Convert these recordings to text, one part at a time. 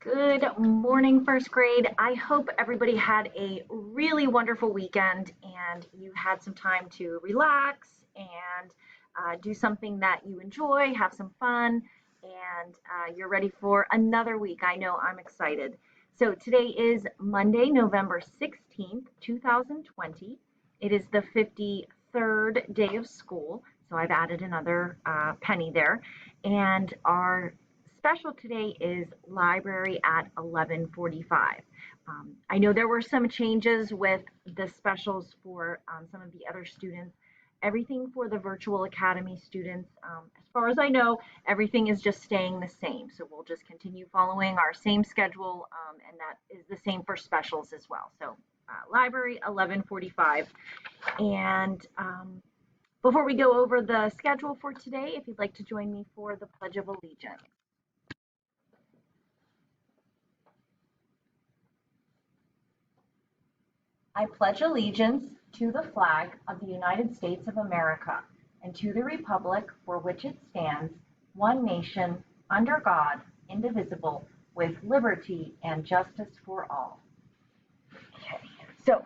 Good morning, first grade. I hope everybody had a really wonderful weekend and you had some time to relax and do something that you enjoy, have some fun, and you're ready for another week. I know I'm excited. So today is Monday, November 16th, 2020. It is the 53rd day of school, so I've added another penny there. And our special today is library at 11:45. I know there were some changes with the specials for some of the other students. Everything for the virtual academy students, as far as I know, everything is just staying the same. So we'll just continue following our same schedule, and that is the same for specials as well. So library 11:45. And before we go over the schedule for today, if you'd like to join me for the Pledge of Allegiance. I pledge allegiance to the flag of the United States of America and to the republic for which it stands, one nation, under God, indivisible, with liberty and justice for all. Okay, so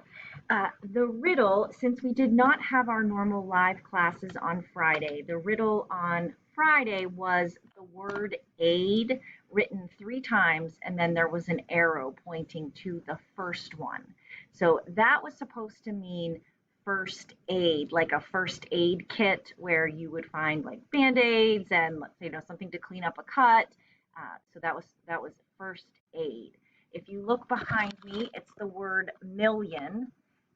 the riddle, since we did not have our normal live classes on Friday, the riddle on Friday was the word aid written 3 times, and then there was an arrow pointing to the first one. So that was supposed to mean first aid, like a first aid kit where you would find like band-aids and something to clean up a cut. So that was first aid. If you look behind me, it's the word million,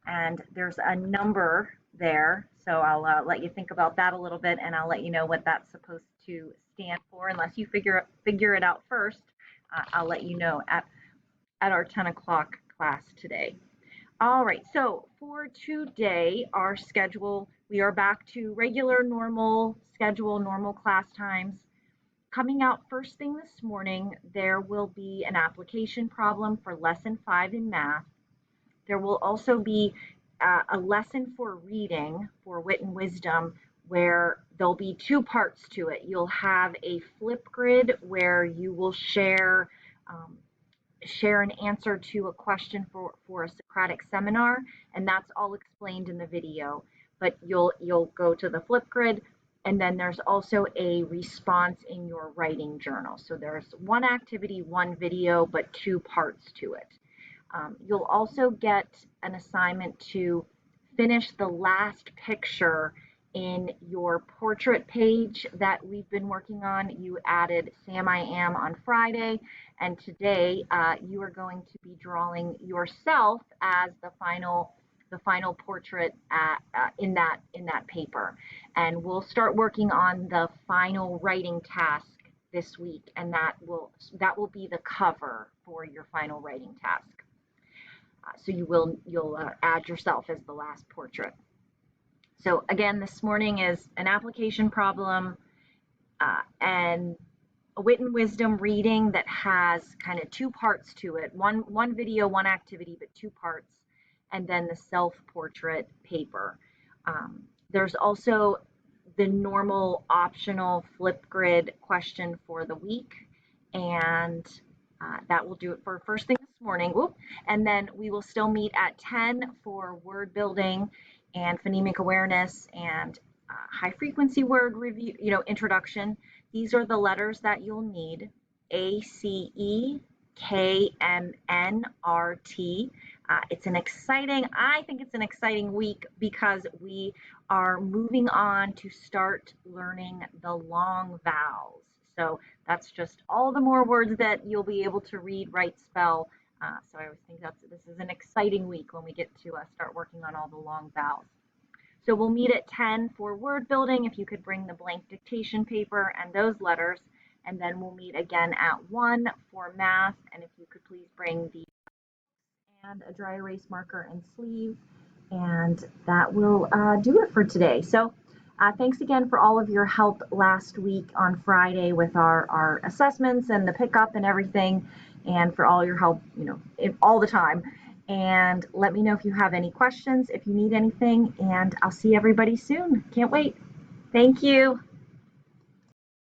and there's a number there. So I'll let you think about that a little bit, and I'll let you know what that's supposed to stand for. Unless you figure it out first, I'll let you know at our 10 o'clock class today. All right, so for today, our schedule, we are back to regular, normal schedule, normal class times. Coming out first thing this morning, there will be an application problem for lesson 5 in math. There will also be a lesson for reading for Wit and Wisdom where there'll be 2 parts to it. You'll have a flip grid where you will share an answer to a question for a Socratic seminar, and that's all explained in the video. But you'll go to the flip grid, and then there's also a response in your writing journal. So there's 1 activity, 1 video, but 2 parts to it. You'll also get an assignment to finish the last picture in your portrait page that we've been working on. You added Sam I Am on Friday, and today you are going to be drawing yourself as the final portrait in that paper. And we'll start working on the final writing task this week, and that will be the cover for your final writing task. So you'll add yourself as the last portrait. So again, this morning is an application problem and a Wit and Wisdom reading that has kind of 2 parts to it. One video, 1 activity, but 2 parts, and then the self-portrait paper. There's also the normal optional flip grid question for the week, and that will do it for first thing this morning. And then we will still meet at 10 for word building and phonemic awareness and high frequency word review, introduction. These are the letters that you'll need: ACE, KMNRT. I think it's an exciting week because we are moving on to start learning the long vowels. So that's just all the more words that you'll be able to read, write, spell. So I always think this is an exciting week when we get to start working on all the long vowels. So we'll meet at 10 for word building, if you could bring the blank dictation paper and those letters. And then we'll meet again at 1 for math, and if you could please bring the and a dry erase marker and sleeve. And that will do it for today. So thanks again for all of your help last week on Friday with our assessments and the pickup and everything, and for all your help, all the time. And let me know if you have any questions, if you need anything, and I'll see everybody soon. Can't wait. Thank you.